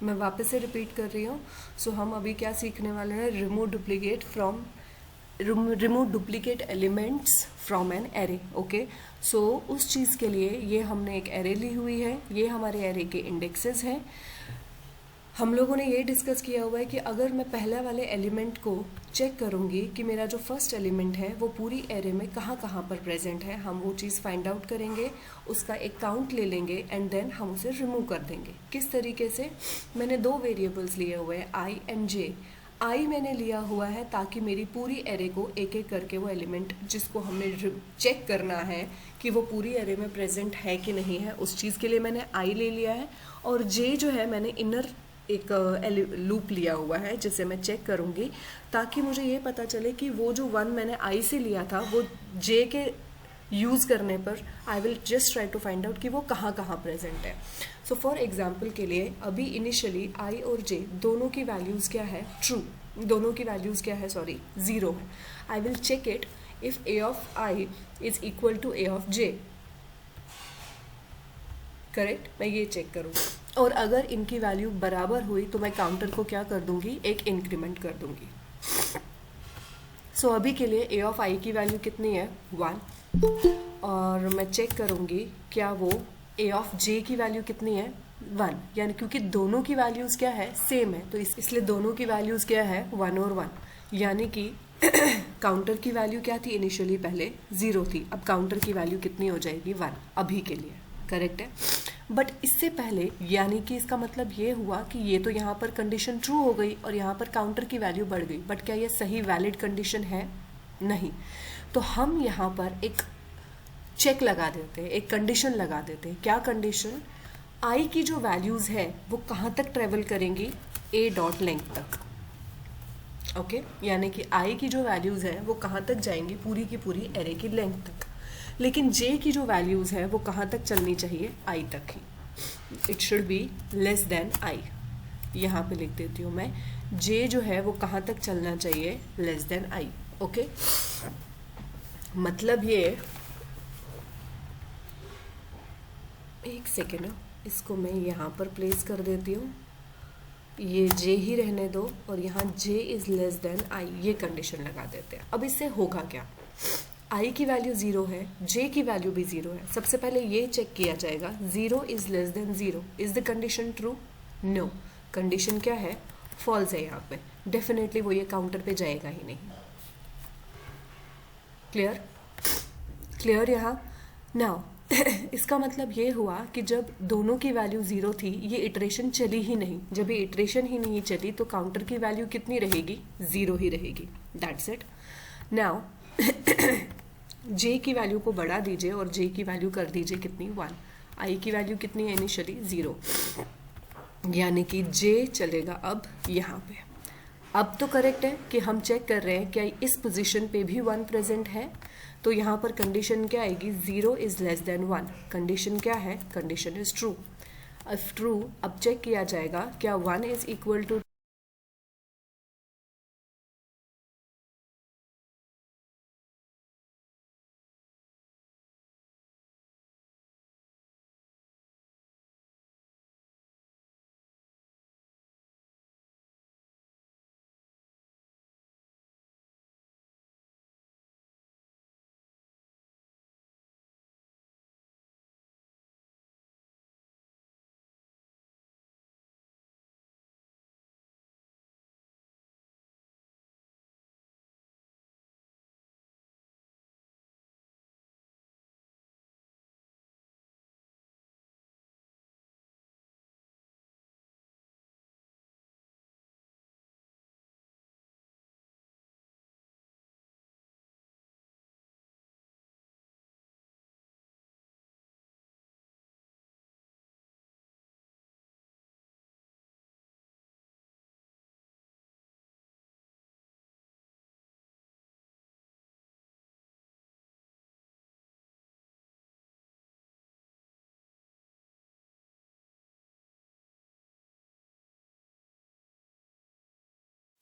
मैं वापस से रिपीट कर रही हूँ। सो हम अभी क्या सीखने वाले हैं, remove duplicate elements from an array. Okay, so उस चीज़ के लिए ये हमने एक एरे ली हुई है, ये हमारे एरे के इंडेक्सेस हैं। हम लोगों ने ये डिस्कस किया हुआ है कि अगर मैं पहले वाले एलिमेंट को चेक करूंगी कि मेरा जो फर्स्ट एलिमेंट है वो पूरी एरे में कहाँ कहाँ पर प्रेजेंट है, हम वो चीज़ फाइंड आउट करेंगे, उसका एक काउंट ले लेंगे एंड देन हम उसे रिमूव कर देंगे। किस तरीके से, मैंने दो वेरिएबल्स लिए हुए हैं आई एंड जे। आई मैंने लिया हुआ है ताकि मेरी पूरी एरे को एक एक करके वो एलिमेंट जिसको हमने चेक करना है कि वो पूरी एरे में प्रेजेंट है कि नहीं है, उस चीज़ के लिए मैंने आई ले लिया है। और जे जो है मैंने इनर एक लूप लिया हुआ है जिसे मैं चेक करूंगी ताकि मुझे ये पता चले कि वो जो वन मैंने आई से लिया था वो जे के यूज़ करने पर I will just try to find out कि वो कहाँ कहाँ प्रेजेंट है। सो फॉर एग्जाम्पल के लिए अभी इनिशियली आई और जे दोनों की वैल्यूज़ क्या है, ट्रू, दोनों की वैल्यूज़ क्या है, सॉरी, ज़ीरो है। I will check it if a of I is equal to A of j. Correct, मैं ये चेक करूँगी और अगर इनकी वैल्यू बराबर हुई तो मैं काउंटर को क्या कर दूंगी, एक इंक्रीमेंट कर दूंगी। सो अभी के लिए ए ऑफ आई की वैल्यू कितनी है, 1, और मैं चेक करूंगी क्या वो ए ऑफ जे की वैल्यू कितनी है, 1, यानी क्योंकि दोनों की वैल्यूज़ क्या है, सेम है, तो इसलिए दोनों की वैल्यूज़ क्या है, 1 और 1, यानी कि काउंटर की वैल्यू क्या थी इनिशियली, पहले 0 थी, अब काउंटर की वैल्यू कितनी हो जाएगी, 1 अभी के लिए। करेक्ट है, बट इससे पहले यानी कि इसका मतलब ये हुआ कि ये तो यहाँ पर कंडीशन ट्रू हो गई और यहाँ पर काउंटर की वैल्यू बढ़ गई, बट क्या ये सही वैलिड कंडीशन है, नहीं। तो हम यहाँ पर एक चेक लगा देते हैं, एक कंडीशन लगा देते हैं। क्या कंडीशन, आई की जो वैल्यूज़ है वो कहाँ तक ट्रेवल करेंगी, ए डॉट लेंथ तक। ओके, यानी कि आई की जो वैल्यूज़ है वो कहाँ तक जाएंगी, पूरी की पूरी एरे की लेंथ तक। लेकिन जे की जो वैल्यूज़ है वो कहाँ तक चलनी चाहिए, आई तक ही। It should be less than I. यहाँ पे लिख देती हूँ मैं, जे जो है वो कहाँ तक चलना चाहिए, लेस देन आई। ओके, मतलब ये, एक सेकेंड, इसको मैं यहाँ पर प्लेस कर देती हूँ, ये जे ही रहने दो और यहाँ जे इज़ लेस देन आई, ये कंडीशन लगा देते हैं। अब इससे होगा क्या, आई की वैल्यू 0 है, जे की वैल्यू भी 0 है। सबसे पहले ये चेक किया जाएगा 0 is less than 0, is the condition true, no, condition क्या है, फॉल्स है। यहाँ पे डेफिनेटली वो ये काउंटर पे जाएगा ही नहीं। क्लियर, क्लियर यहाँ नाउ। इसका मतलब ये हुआ कि जब दोनों की वैल्यू 0 थी, ये इटरेशन चली ही नहीं। जब ये इटरेशन ही नहीं चली तो काउंटर की वैल्यू कितनी रहेगी, 0 ही रहेगी। That's it. नाउ जे की वैल्यू को बढ़ा दीजिए और जे की वैल्यू कर दीजिए कितनी, 1। आई की वैल्यू कितनी है इनिशियली, 0, यानी कि जे चलेगा अब यहाँ पे। अब तो करेक्ट है कि हम चेक कर रहे हैं क्या इस पोजीशन पे भी 1 प्रेजेंट है, तो यहाँ पर कंडीशन क्या आएगी, 0 इज़ लेस देन 1। कंडीशन क्या है, condition is true. If true, अब चेक किया जाएगा क्या 1 इज़ इक्वल टू,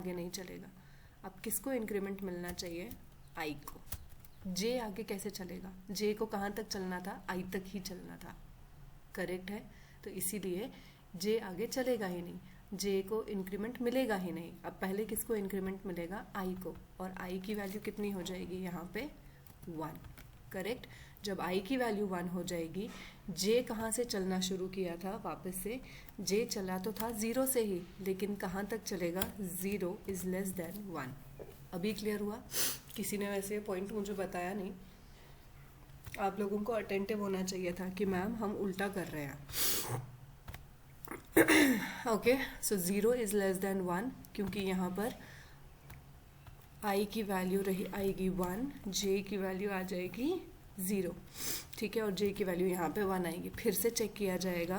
आगे नहीं चलेगा। अब किसको इंक्रीमेंट मिलना चाहिए, आई को। जे आगे कैसे चलेगा, जे को कहाँ तक चलना था, आई तक ही चलना था। करेक्ट है, तो इसीलिए जे आगे चलेगा ही नहीं, जे को इंक्रीमेंट मिलेगा ही नहीं। अब पहले किसको इंक्रीमेंट मिलेगा? आई को, और आई की वैल्यू कितनी हो जाएगी यहाँ पे? 1। करेक्ट। जब आई की वैल्यू 1 हो जाएगी, जे कहाँ से चलना शुरू किया था? वापस से जे चला तो था 0 से ही, लेकिन कहाँ तक चलेगा? 0 इज लेस देन 1। अभी क्लियर हुआ? किसी ने वैसे पॉइंट मुझे बताया नहीं, आप लोगों को अटेंटिव होना चाहिए था कि मैम हम उल्टा कर रहे हैं। Okay, so 0 is less then 1, क्योंकि यहाँ पर आई की वैल्यू रही आएगी 1, जे की वैल्यू आ जाएगी 0, ठीक है, और जे की वैल्यू यहाँ पे 1 आएगी। फिर से चेक किया जाएगा,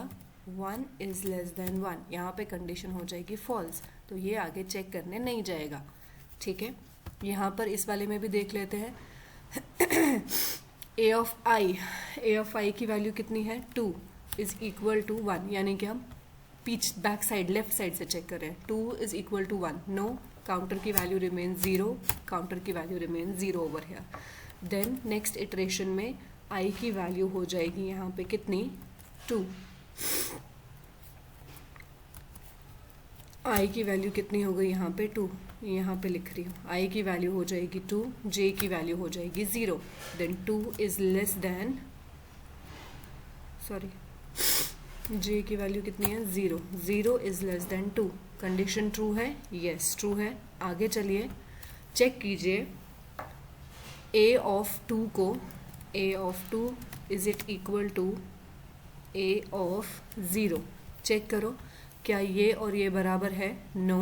1 इज लेस देन 1, यहाँ पे कंडीशन हो जाएगी फॉल्स, तो ये आगे चेक करने नहीं जाएगा, ठीक है। यहाँ पर इस वाले में भी देख लेते हैं। ए ऑफ आई की वैल्यू कितनी है? 2 इज इक्वल टू 1, यानी कि हम बैक साइड लेफ्ट साइड से चेक कर रहे हैं। 2 is equal to 1, no, counter की वैल्यू रिमेन 0, काउंटर की value remain 0 over here. Then next iteration में आई की वैल्यू हो जाएगी यहाँ पे कितनी? 2। आई की वैल्यू कितनी हो गई यहाँ पे? 2, यहाँ पे लिख रही हूँ। आई की वैल्यू हो जाएगी 2, जे की वैल्यू हो जाएगी 0। Then 2 is less than, sorry, J की वैल्यू कितनी है? 0। 0 is less than 2। Condition true है? यस, ट्रू है। आगे चलिए चेक कीजिए, ए ऑफ 2 को, A of 2 is it equal to A of 0? Check करो, क्या ये और ये बराबर है? नो,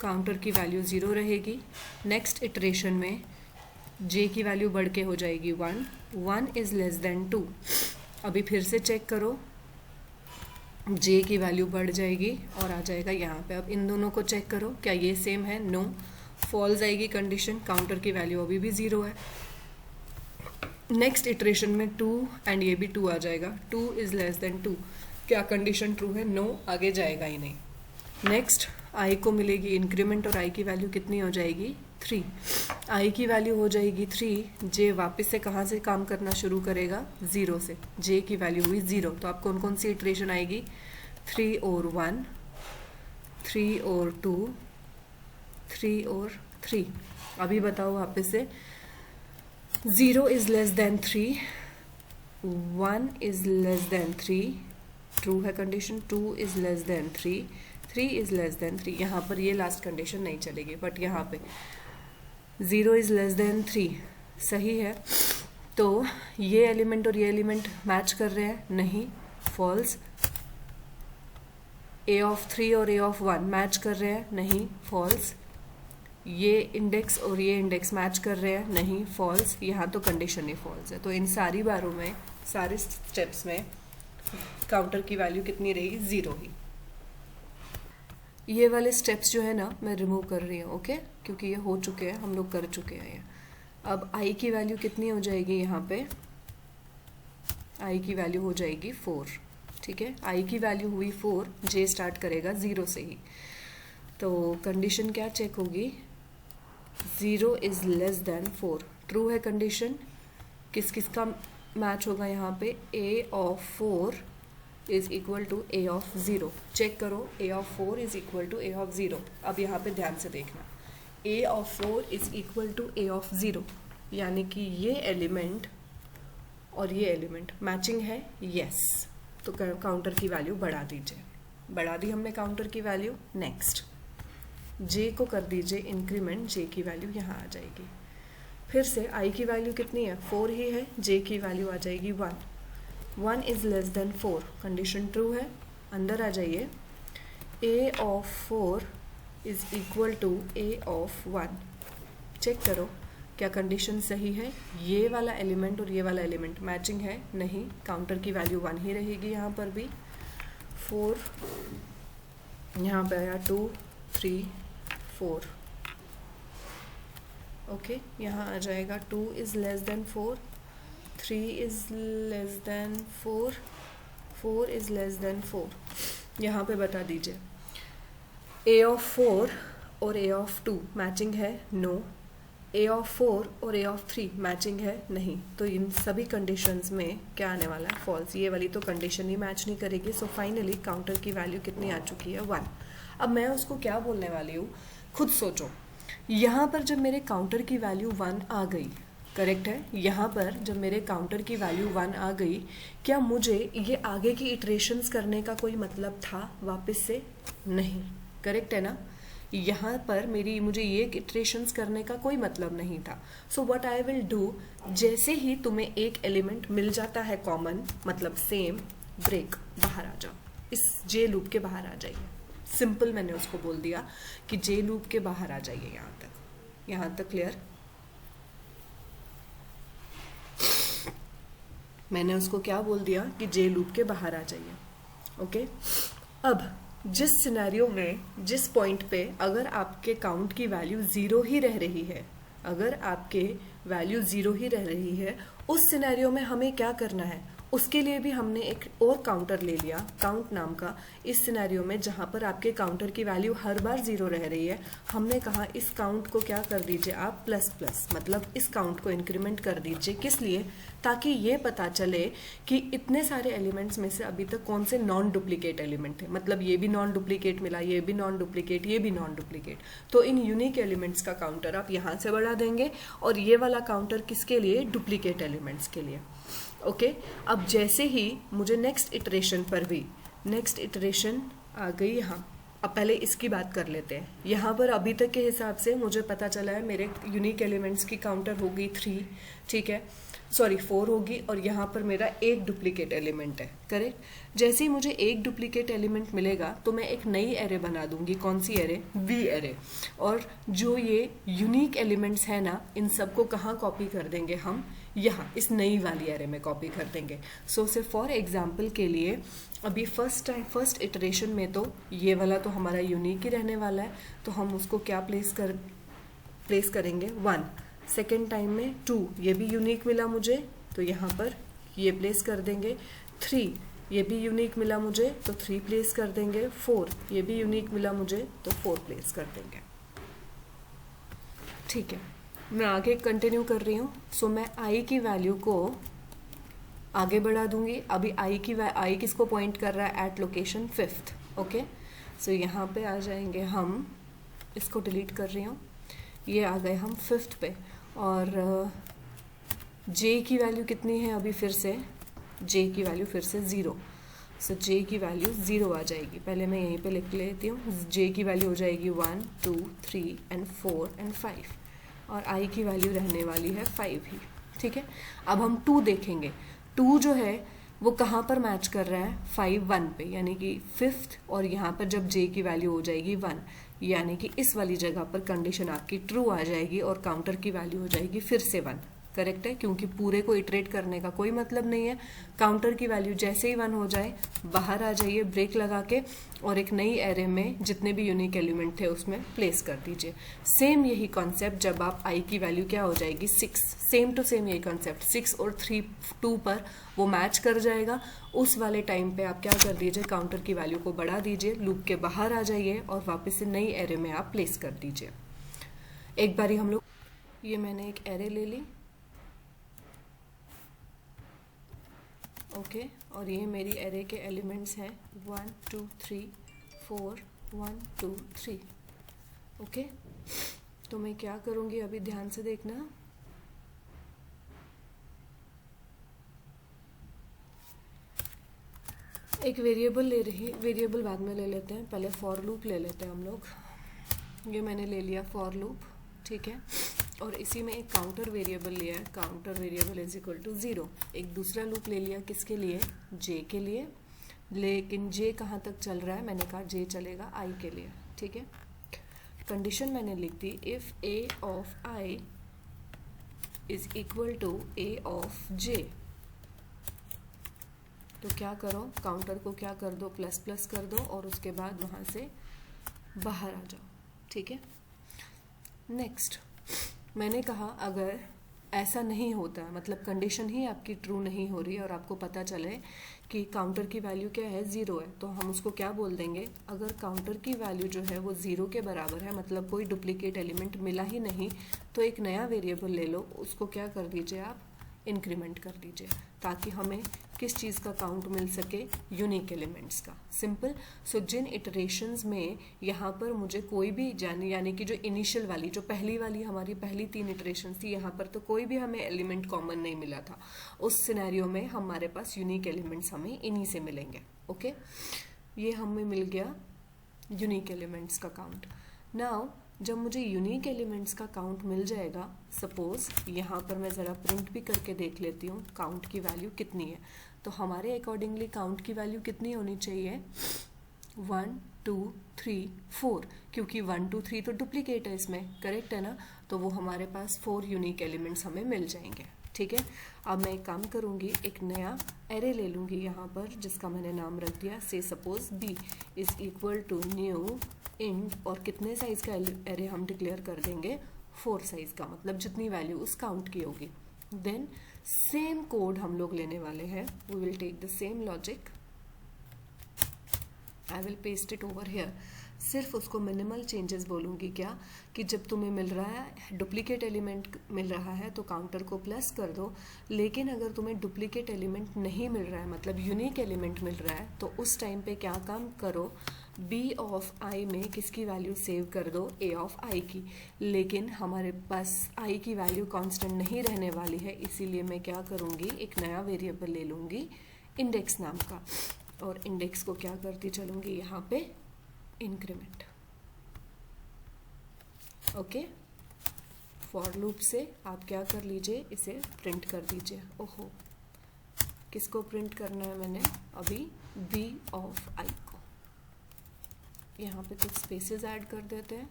काउंटर की वैल्यू 0 रहेगी। नेक्स्ट इटरेशन में जे की वैल्यू बढ़ के हो जाएगी 1, 1 इज लेस देन 2। अभी फिर से चेक करो, जे की वैल्यू बढ़ जाएगी और आ जाएगा यहाँ पे। अब इन दोनों को चेक करो, क्या ये सेम है? नो, फॉल्स आएगी कंडीशन, काउंटर की वैल्यू अभी भी 0 है। नेक्स्ट इटरेशन में 2 एंड ये भी 2 आ जाएगा, 2 इज लेस देन 2। क्या कंडीशन ट्रू है? नो, आगे जाएगा ही नहीं। नेक्स्ट आई को मिलेगी इंक्रीमेंट और आई की वैल्यू कितनी हो जाएगी? 3। आई की वैल्यू हो जाएगी 3, जे वापस से कहाँ से काम करना शुरू करेगा? 0 से। जे की वैल्यू हुई 0, तो आप कौन कौन सी इटरेशन आएगी? 3 और 1, 3 और 2, 3 और 3। अभी बताओ वापस से, 0 is less than 3, 1 is less than 3, true है condition, 2 is less than 3, 3 is less than 3। यहाँ पर ये लास्ट कंडीशन नहीं चलेगी, बट यहाँ पे 0 इज लेस देन 3 सही है। तो ये एलिमेंट और ये एलिमेंट मैच कर रहे हैं? नहीं, फॉल्स। ए ऑफ 3 और ए ऑफ 1 मैच कर रहे हैं? नहीं, फॉल्स। ये इंडेक्स और ये इंडेक्स मैच कर रहे हैं? नहीं, फॉल्स। यहाँ तो कंडीशन ही फॉल्स है। तो इन सारी बारों में, सारे स्टेप्स में काउंटर की वैल्यू कितनी रहेगी? 0 ही। ये वाले स्टेप्स जो है ना, मैं रिमूव कर रही हूँ, ओके, क्योंकि ये हो चुके हैं, हम लोग कर चुके हैं ये। अब आई की वैल्यू कितनी हो जाएगी यहाँ पे? आई की वैल्यू हो जाएगी 4, ठीक है। आई की वैल्यू हुई 4, जे स्टार्ट करेगा 0 से ही, तो कंडीशन क्या चेक होगी? 0 इज लेस देन 4, ट्रू है कंडीशन। किस किस का मैच होगा यहाँ पे? A of 4 is equal to A of 0। Check करो, A of 4 is equal to A of 0। अब यहाँ पे ध्यान से देखना, A of 4 is equal to A of 0, यानी कि ये एलिमेंट और ये एलिमेंट मैचिंग है? यस। तो काउंटर की वैल्यू बढ़ा दीजिए, बढ़ा दी हमने काउंटर की वैल्यू। नेक्स्ट जे को कर दीजिए इंक्रीमेंट, जे की वैल्यू यहाँ आ जाएगी। फिर से आई की वैल्यू कितनी है? 4 ही है, जे की वैल्यू आ जाएगी 1, 1 is less than 4, condition true है। अंदर आ जाइए, A of 4 is equal to A of 1। Check करो, क्या कंडीशन सही है? ये वाला एलिमेंट और ये वाला एलिमेंट मैचिंग है? नहीं, काउंटर की वैल्यू 1 ही रहेगी। यहाँ पर भी 4, यहाँ पे आया 2, 3, 4, ओके, यहाँ आ जाएगा 2 is less than 4, 3 is less than 4, 4 is less than 4। यहाँ पे बता दीजिए, ए ऑफ 4 और ए ऑफ 2 मैचिंग है? नो, ए ऑफ 4 और ए ऑफ 3 मैचिंग है नहीं, तो इन सभी कंडीशंस में क्या आने वाला है, फॉल्स। ये वाली तो कंडीशन ही मैच नहीं करेगी। सो फाइनली काउंटर की वैल्यू कितनी आ चुकी है, 1। अब मैं उसको क्या बोलने वाली हूँ, खुद सोचो। यहाँ पर जब मेरे काउंटर की वैल्यू 1 आ गई, करेक्ट है, यहाँ पर जब मेरे काउंटर की वैल्यू 1 आ गई, क्या मुझे ये आगे की इटरेशंस करने का कोई मतलब था वापस से? नहीं, करेक्ट है ना। यहाँ पर मुझे ये इटरेशंस करने का कोई मतलब नहीं था। So what I will do, जैसे ही तुम्हें एक एलिमेंट मिल जाता है कॉमन, मतलब सेम, ब्रेक, बाहर आ जाओ, इस जे लूप के बाहर आ जाइए। सिंपल मैंने उसको बोल दिया कि जे लूप के बाहर आ जाइए। यहाँ तक क्लियर? मैंने उसको क्या बोल दिया कि जे लूप के बाहर आ जाइए। ओके, अब जिस सिनेरियो में, जिस पॉइंट पे अगर आपके काउंट की वैल्यू 0 ही रह रही है, अगर आपके वैल्यू 0 ही रह रही है, उस सिनेरियो में हमें क्या करना है, उसके लिए भी हमने एक और काउंटर ले लिया, काउंट नाम का। इस सिनेरियो में जहाँ पर आपके काउंटर की वैल्यू हर बार 0 रह रही है, हमने कहा इस काउंट को क्या कर दीजिए आप, प्लस प्लस, मतलब इस काउंट को इंक्रीमेंट कर दीजिए। किस लिए? ताकि ये पता चले कि इतने सारे एलिमेंट्स में से अभी तक कौन से नॉन डुप्लीकेट एलिमेंट है। मतलब ये भी नॉन डुप्लीकेट मिला, ये भी नॉन डुप्लीकेट, ये भी नॉन डुप्लीकेट। तो इन यूनिक एलिमेंट्स का काउंटर आप यहाँ से बढ़ा देंगे, और ये वाला काउंटर किसके लिए, डुप्लीकेट एलिमेंट्स के लिए। ओके, अब जैसे ही मुझे नेक्स्ट इटरेशन पर भी, नेक्स्ट इटरेशन आ गई यहाँ। अब पहले इसकी बात कर लेते हैं। यहाँ पर अभी तक के हिसाब से मुझे पता चला है मेरे यूनिक एलिमेंट्स की काउंटर होगी 3, ठीक है, सॉरी 4 होगी, और यहाँ पर मेरा एक डुप्लीकेट एलिमेंट है, करेक्ट। जैसे ही मुझे एक डुप्लीकेट एलिमेंट मिलेगा तो मैं एक नई एरे बना दूंगी। कौन सी एरे? We array. और जो ये यूनिक एलिमेंट्स है ना, इन सबको कहाँ कॉपी कर देंगे हम, यहाँ इस नई वाली एरे में कॉपी कर देंगे। सो से फॉर एग्जाम्पल के लिए अभी फर्स्ट इटरेशन में तो ये वाला तो हमारा यूनिक ही रहने वाला है, तो हम उसको क्या प्लेस करेंगे, 1। सेकेंड टाइम में 2, ये भी यूनिक मिला मुझे, तो यहाँ पर ये प्लेस कर देंगे। 3, ये भी यूनिक मिला मुझे, तो 3 प्लेस कर देंगे। 4, ये भी यूनिक मिला मुझे, तो 4 प्लेस कर देंगे। ठीक है, मैं आगे कंटिन्यू कर रही हूँ। सो मैं आई की वैल्यू को आगे बढ़ा दूंगी। अभी आई किसको पॉइंट कर रहा है, एट लोकेशन 5th। ओके, सो यहाँ पे आ जाएंगे हम, इसको डिलीट कर रही हूँ, ये आ गए हम 5th पे। और जे की वैल्यू कितनी है अभी, फिर से जे की वैल्यू फिर से 0। सो जे की वैल्यू 0 आ जाएगी। पहले मैं यहीं पे लिख लेती हूँ, जे की वैल्यू हो जाएगी 1, 2, 3 एंड 4 एंड 5, और आई की वैल्यू रहने वाली है 5 ही। ठीक है, अब हम 2 देखेंगे। 2 जो है वो कहाँ पर मैच कर रहा है, 5, 1 पे, यानी कि 5th, और यहाँ पर जब जे की वैल्यू हो जाएगी 1, यानी कि इस वाली जगह पर कंडीशन आपकी ट्रू आ जाएगी और काउंटर की वैल्यू हो जाएगी फिर से 1। करेक्ट है, क्योंकि पूरे को इटरेट करने का कोई मतलब नहीं है। काउंटर की वैल्यू जैसे ही 1 हो जाए, बाहर आ जाइए ब्रेक लगा के, और एक नई एरे में जितने भी यूनिक एलिमेंट थे उसमें प्लेस कर दीजिए। सेम यही कॉन्सेप्ट जब आप आई की वैल्यू क्या हो जाएगी, 6, सेम टू सेम यही कॉन्सेप्ट, 6 और 3, 2 पर वो मैच कर जाएगा। उस वाले टाइम पे आप क्या कर दीजिए, काउंटर की वैल्यू को बढ़ा दीजिए, लूप के बाहर आ जाइए और वापस से नई एरे में आप प्लेस कर दीजिए। एक बारी हम लोग, ये मैंने एक एरे ले ली, ओके, और ये मेरी एरे के एलिमेंट्स हैं 1, 2, 3, 4, 1, 2, 3। ओके, तो मैं क्या करूँगी अभी ध्यान से देखना। एक वेरिएबल बाद में ले लेते हैं, पहले फॉर लूप ले लेते हैं हम लोग। ये मैंने ले लिया फॉर लूप, ठीक है, और इसी में एक काउंटर वेरिएबल लिया है, counter variable is equal to 0। एक दूसरा लूप ले लिया, किसके लिए, जे के लिए, लेकिन जे कहाँ तक चल रहा है, मैंने कहा जे चलेगा आई के लिए। ठीक है, कंडीशन मैंने लिख दी, if A of I is equal to A of J, तो क्या करो, काउंटर को क्या कर दो, प्लस प्लस कर दो, और उसके बाद वहाँ से बाहर आ जाओ। ठीक है, नेक्स्ट मैंने कहा अगर ऐसा नहीं होता है, मतलब कंडीशन ही आपकी ट्रू नहीं हो रही है और आपको पता चले कि काउंटर की वैल्यू क्या है, 0 है, तो हम उसको क्या बोल देंगे, अगर काउंटर की वैल्यू जो है वो 0 के बराबर है, मतलब कोई डुप्लीकेट एलिमेंट मिला ही नहीं, तो एक नया वेरिएबल ले लो, उसको क्या कर दीजिए आप, इंक्रीमेंट कर दीजिए, ताकि हमें किस चीज़ का काउंट मिल सके, यूनिक एलिमेंट्स का। सिंपल। सो जिन इटरेशंस में यहाँ पर मुझे कोई भी यानी कि जो इनिशियल वाली, जो पहली वाली हमारी पहली 3 इटरेशंस थी, यहाँ पर तो कोई भी हमें एलिमेंट कॉमन नहीं मिला था, उस सिनेरियो में हमारे पास यूनिक एलिमेंट्स हमें इन्हीं से मिलेंगे। ओके, ये हमें मिल गया यूनिक एलिमेंट्स का काउंट। नाउ जब मुझे यूनिक एलिमेंट्स का काउंट मिल जाएगा, सपोज यहाँ पर मैं ज़रा प्रिंट भी करके देख लेती हूँ काउंट की वैल्यू कितनी है, तो हमारे अकॉर्डिंगली काउंट की वैल्यू कितनी होनी चाहिए, 1 2 3 4, क्योंकि 1 2 3 तो डुप्लीकेट है इसमें, करेक्ट है ना, तो वो हमारे पास 4 यूनिक एलिमेंट्स हमें मिल जाएंगे। ठीक है, अब मैं एक काम करूँगी, एक नया एरे ले लूँगी यहाँ पर, जिसका मैंने नाम रख दिया से suppose b is equal to new int, और कितने साइज का एरे हम डिक्लेयर कर देंगे, 4 साइज का, मतलब जितनी वैल्यू उस काउंट की होगी। देन सेम कोड हम लोग लेने वाले हैं, we will take the same logic, I will paste it over here. सिर्फ उसको मिनिमल चेंजेस बोलूँगी, क्या कि जब तुम्हें मिल रहा है डुप्लीकेट एलिमेंट मिल रहा है तो काउंटर को प्लस कर दो, लेकिन अगर तुम्हें डुप्लीकेट एलिमेंट नहीं मिल रहा है, मतलब यूनिक एलिमेंट मिल रहा है, तो उस टाइम पे क्या काम करो, b ऑफ i में किसकी वैल्यू सेव कर दो, a ऑफ i की। लेकिन हमारे पास i की वैल्यू कांस्टेंट नहीं रहने वाली है, इसीलिए मैं क्या करूँगी, एक नया वेरिएबल ले लूँगी इंडेक्स नाम का, और इंडेक्स को क्या करती चलूँगी यहाँ पे, इंक्रीमेंट। ओके, फॉर लूप से आप क्या कर लीजिए, इसे प्रिंट कर दीजिए। ओहो, किसको प्रिंट करना है मैंने अभी, b ऑफ i को। यहाँ पे कुछ स्पेसेस ऐड कर देते हैं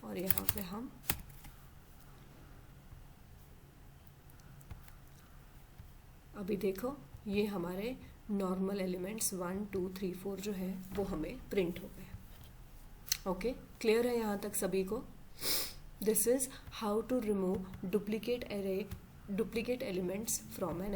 और यहाँ पे हम अभी देखो ये हमारे नॉर्मल एलिमेंट्स 1 2 3 4 जो है वो हमें प्रिंट हो गए। ओके, क्लियर है यहाँ तक सभी को? This is how to remove duplicate elements from N